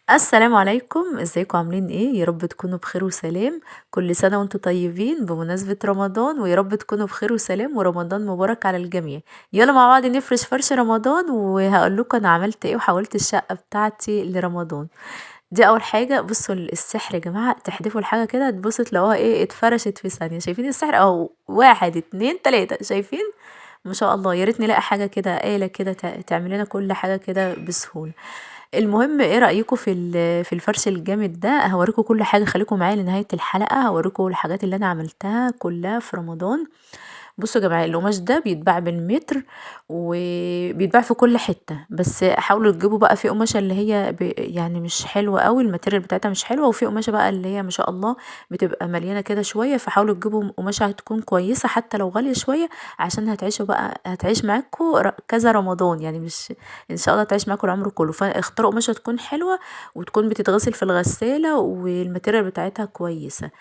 السلام عليكم، ازيكم عاملين ايه؟ يا رب تكونوا بخير وسلام. كل سنة وانتم طيبين بمناسبة رمضان، ويا رب تكونوا بخير وسلام ورمضان مبارك على الجميع. يلا مع بعض نفرش فرش رمضان، وهقول لكم انا عملت ايه وحولت الشقة بتاعتي لرمضان. دي اول حاجة. بصوا السحر يا جماعة، تحدفوا الحاجة كده تبصوا تلاقوها ايه، اتفرشت في ثانية. شايفين السحر اهو؟ واحد اتنين تلاتة، شايفين؟ ما شاء الله. يا ريت نلاقي حاجة كده، آلة كده تعمل لنا كل حاجة كده بسهولة. المهم ايه رأيكم في الفرش الجامد ده؟ هوريكم كل حاجة، خليكم معايا لنهاية الحلقة. هوريكم الحاجات اللي انا عملتها كلها في رمضان. بصوا يا جماعة، القماش ده بيتباع بالمتر وبيتباع في كل حتة، بس حاولوا تجيبوا بقى في قماشة اللي هي يعني مش حلوة قوي، الماتيريال بتاعتها مش حلوة، وفي قماشة بقى اللي هي ما شاء الله بتبقى مليانة كده شوية. فحاولوا تجيبوا قماشة هتكون كويسة حتى لو غالية شوية، عشان هتعيشوا بقى، هتعيش معاكم كذا رمضان يعني، مش ان شاء الله تعيش معاكم العمر كله. فاختاروا قماشة تكون حلوة وتكون بتتغسل في الغسالة والماتيريال بتاعتها كويسة.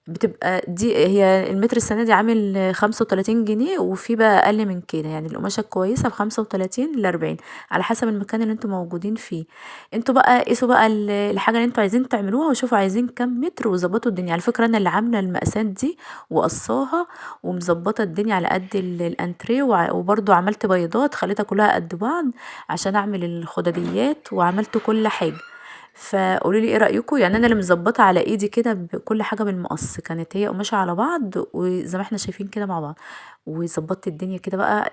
بتبقى دي هي المتر السنة دي عامل 35 جنيه، وفي بقى أقل من كده يعني. القماشة الكويسة ب35 ل40، على حسب المكان اللي انتوا موجودين فيه. انتوا بقى قيسوا بقى الحاجة اللي انتوا عايزين تعملوها، وشوفوا عايزين كام متر وظبطوا الدنيا. على فكرة انا اللي عاملة المقاسات دي وقصاها ومظبطة الدنيا على قد الانتريه، وبرضو عملت بيضات خليتها كلها قد بعض عشان اعمل الخدديات، وعملت كل حاجة. فقولوا لي ايه رايكم؟ يعني انا اللي مظبطه على ايدي كده بكل حاجه بالمقص، كانت هي قماشه على بعض وزي ما احنا شايفين كده مع بعض. وظبطت الدنيا كده بقى.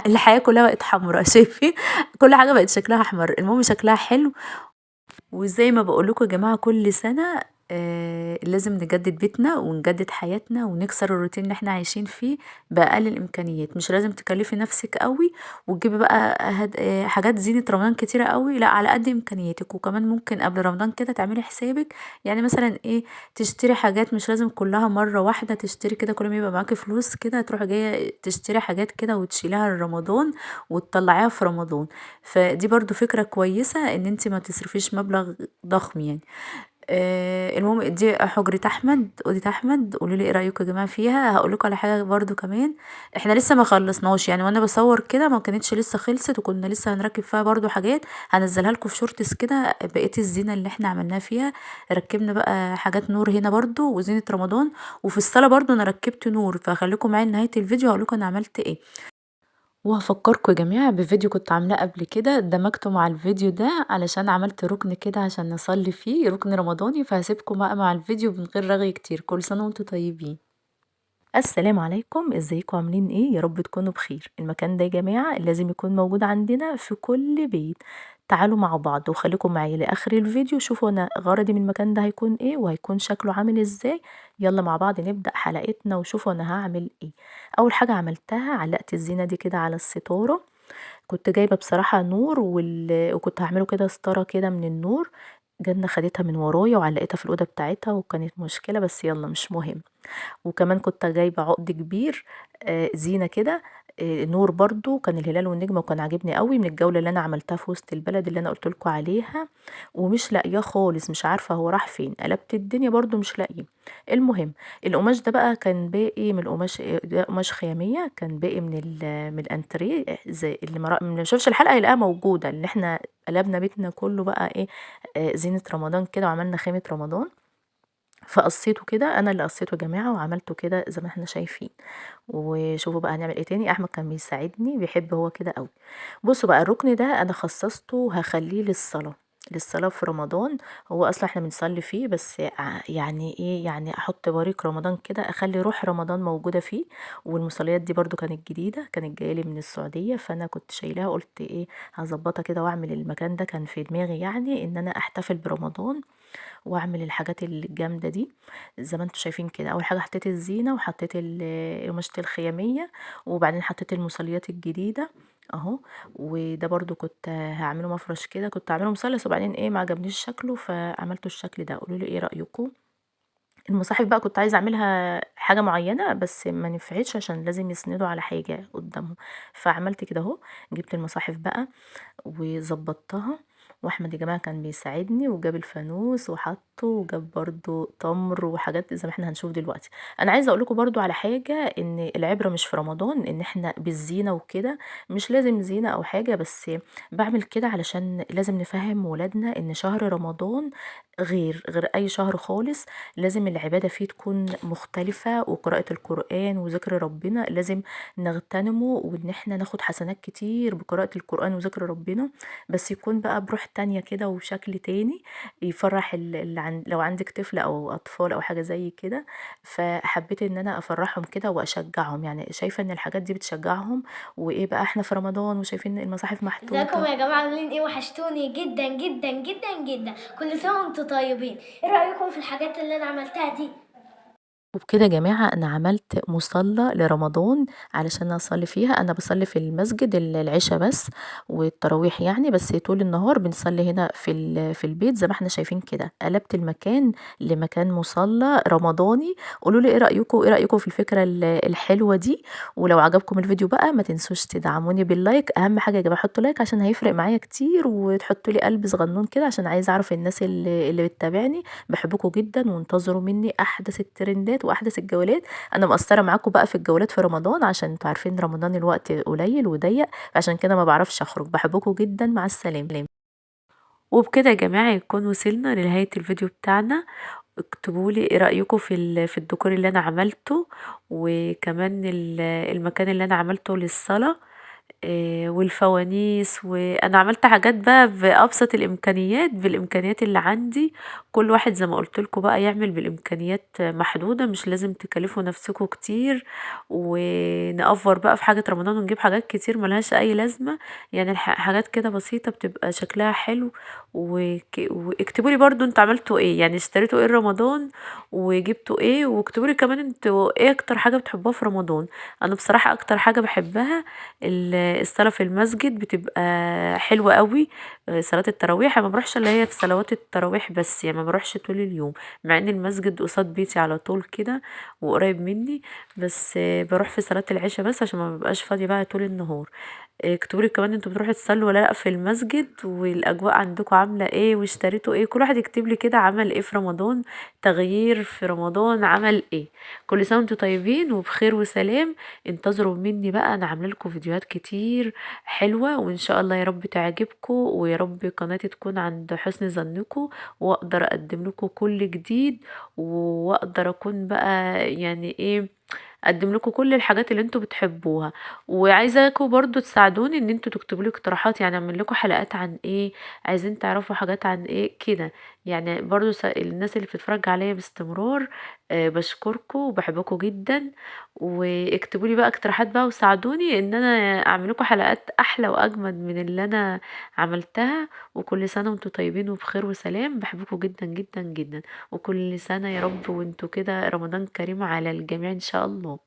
الحياه كلها بقت حمراء. شايفين؟ كل حاجه بقت شكلها احمر. المهم شكلها حلو. وزي ما بقول لكم يا جماعة، كل سنة لازم نجدد بيتنا ونجدد حياتنا ونكسر الروتين اللي احنا عايشين فيه بأقل الإمكانيات. مش لازم تكلفي نفسك قوي وتجيبي بقى حاجات زينة رمضان كتيرة قوي، لا، على قد إمكانياتك. وكمان ممكن قبل رمضان كده تعملي حسابك، يعني مثلا ايه، تشتري حاجات مش لازم كلها مرة واحدة تشتري كده. كل ما يبقى معاكي فلوس كده تروحي جاية تشتري حاجات كده وتشيلها لرمضان وتطلعيها في رمضان. فدي برضو فكرة كويسة ان انت ما تصرفيش مبلغ ضخم يعني. المهم دي حجرة احمد، اوضة احمد. قولوا لي ايه رايكم يا جماعه فيها. هقول لكم على حاجه برضو كمان، احنا لسه ما خلصناش يعني، وانا بصور كده ما كانتش لسه خلصت، وكنا لسه هنركب فيها برضو حاجات. هنزلها لكم في شورتس كده بقيه الزينه اللي احنا عملناها فيها. ركبنا بقى حاجات نور هنا برضو وزينه رمضان، وفي الصاله برضو انا ركبت نور. فخليكم معايا لنهايه الفيديو هقول لكم انا عملت ايه. وهفكركم يا جماعة بفيديو كنت عاملاه قبل كده، دمجته مع الفيديو ده علشان عملت ركن كده عشان نصلي فيه، ركن رمضاني. فهسيبكم بقى مع الفيديو من غير رغي كتير. كل سنة وانتم طيبين. السلام عليكم، ازيكم عاملين ايه؟ يا رب تكونوا بخير. المكان ده يا جماعة لازم يكون موجود عندنا في كل بيت. تعالوا مع بعض وخليكم معايا لاخر الفيديو، شوفوا انا غرضي من المكان ده هيكون ايه وهيكون شكله عامل ازاي. يلا مع بعض نبدأ حلقتنا وشوفوا انا هعمل ايه. اول حاجة عملتها، علقت الزينة دي كده على الستارة. كنت جايبة بصراحة نور وكنت هاعمله كده ستارة كده من النور. جنة خدتها من ورايا وعلقتها في الأوضة بتاعتها، وكانت مشكلة بس يلا مش مهم. وكمان كنت جايبة عقد كبير زينة كده، نور برضو كان الهلال والنجمة، وكان عاجبني قوي من الجولة اللي انا عملتها في وسط البلد اللي انا قلت لكم عليها. ومش لاقياه خالص، مش عارفة هو راح فين، قلبت الدنيا برضو مش لاقيه. المهم القماش ده بقى كان باقي من القماش، ده قماش خيامية كان باقي من الانتريه، زي اللي ما شافش الحلقة هيلاقيها موجودة، اللي احنا قلبنا بيتنا كله بقى ايه، زينة رمضان كده، وعملنا خيمة رمضان. فقصيته كده، انا اللي قصيته يا جماعه وعملته كده زي ما احنا شايفين. وشوفوا بقى هنعمل ايه تاني. احمد كان بيساعدني، بيحب هو كده قوي. بصوا بقى الركن ده انا خصصته هخليه للصلاة في رمضان. هو اصلا احنا بنصلي فيه، بس يعني ايه، يعني احط باريك رمضان كده، اخلي روح رمضان موجودة فيه. والمصليات دي برضو كانت جديدة، كانت جاية لي من السعودية، فانا كنت شايلاها، قلت ايه هظبطها كده واعمل المكان ده. كان في دماغي يعني ان انا احتفل برمضان واعمل الحاجات الجامدة دي. زي ما انتم شايفين كده، اول حاجة حطيت الزينة وحطيت قماشة الخيامية، وبعدين حطيت المصليات الجديدة اهو. وده برضو كنت هعمله مفرش كده، كنت هعمله مثلث وبعدين ايه ما عجبنيش شكله فعملته الشكل ده. قولوا لي ايه رأيكم. المصاحف بقى كنت عايزه اعملها حاجه معينه بس ما نفعتش عشان لازم يسندوا على حاجه قدامهم. فعملت كده اهو، جبت المصاحف بقى وظبطتها واحمد يا جماعه كان بيساعدني وجاب الفانوس وحطه وجاب برضو تمر وحاجات زي ما احنا هنشوف دلوقتي. انا عايزه اقول لكم برضو على حاجه، ان العبره مش في رمضان ان احنا بالزينه وكده، مش لازم زينه او حاجه، بس بعمل كده علشان لازم نفهم ولادنا ان شهر رمضان غير اي شهر خالص. لازم العباده فيه تكون مختلفه، وقراءه القران وذكر ربنا لازم نغتنمه، وان احنا ناخد حسنات كتير بقراءه القران وذكر ربنا، بس يكون بقى بروح تانية كده وشكل تاني يفرح لو عندك طفل او اطفال او حاجه زي كده. فحبيت ان انا افرحهم كده واشجعهم، يعني شايفه ان الحاجات دي بتشجعهم. وايه بقى، احنا في رمضان وشايفين المصاحف ازيكم محطوطه. يا جماعة، عاملين ايه؟ وحشتوني جدا جدا جدا جدا. كل سنة وانتم طيبين. ايه رأيكم في الحاجات اللي انا عملتها دي؟ وبكده يا جماعة أنا عملت مصلى لرمضان علشان أصلي فيها. أنا بصلي في المسجد العشاء بس والتراويح يعني، بس طول النهار بنصلي هنا في البيت زي ما احنا شايفين كده. قلبت المكان لمكان مصلى رمضاني. قولوا لي ايه رأيكم في الفكرة الحلوة دي. ولو عجبكم الفيديو بقى ما تنسوش تدعموني باللايك. أهم حاجة يا جماعة حطوا لايك عشان هيفرق معايا كتير، وتحطوا لي قلب صغنون كده عشان عايزة أعرف الناس اللي بتتابعني. بحبكم جدا، وانتظروا مني احدث الترندات واحدث الجولات. انا مقصره معاكم بقى في الجولات في رمضان، عشان انتوا عارفين رمضان الوقت قليل وضيق، عشان كده ما بعرفش اخرج. بحبكم جدا، مع السلامه. وبكده يا جماعه يكون وصلنا لنهايه الفيديو بتاعنا. اكتبوا لي ايه رايكم في الديكور اللي انا عملته، وكمان المكان اللي انا عملته للصلاه، والفوانيس. وانا عملت حاجات بقى بابسط الامكانيات، بالامكانيات اللي عندي. كل واحد زي ما قلت لكم بقى يعمل بالامكانيات محدوده، مش لازم تكلفوا نفسكم كتير ونأفور بقى في حاجه رمضان ونجيب حاجات كتير ملهاش اي لازمه. يعني حاجات كده بسيطه بتبقى شكلها حلو. واكتبوا لي برضو انتوا عملتوا ايه، يعني اشتريتوا ايه رمضان وجبتوا ايه. واكتبوا لي كمان انتوا ايه اكتر حاجه بتحبوها في رمضان. انا بصراحه اكتر حاجه بحبها الصلاة في المسجد، بتبقى حلوة قوي. صلاة التراويح أنا ما بروحش اللي هي في صلوات التراويح بس، يعني ما بروحش طول اليوم، مع ان المسجد قصاد بيتي على طول كده وقريب مني. بس بروح في صلاة العشاء بس عشان ما ببقاش فاضية بقى طول النهار. اكتبوا لي كمان انتوا بتروحوا تصلوا ولا لا في المسجد، والاجواء عندكم عامله ايه، واشتريتوا ايه. كل واحد يكتب لي كده عمل ايه في رمضان، تغيير في رمضان عمل ايه. كل سنه وانتم طيبين وبخير وسلام. انتظروا مني بقى، انا عامله لكم فيديوهات كتير حلوه، وان شاء الله يا رب تعجبكم، ويا رب قناتي تكون عند حسن ظنكم، واقدر اقدم لكم كل جديد، واقدر اكون بقى يعني ايه، اقدم لكم كل الحاجات اللي انتوا بتحبوها. وعايزاكم برضو تساعدوني ان انتوا تكتبوا لي اقتراحات، يعني اعمل لكم حلقات عن ايه، عايزين تعرفوا حاجات عن ايه كده. يعني برضو الناس اللي بتتفرج عليا باستمرار، بشكركم وبحبكم جدا. واكتبوا لي بقى اقتراحات بقى وساعدوني ان انا اعمل لكم حلقات احلى واجمد من اللي انا عملتها. وكل سنة وانتوا طيبين وبخير وسلام. بحبكم جدا جدا جدا. وكل سنة يا رب وانتوا كده رمضان كريم على الجميع ان شاء الله.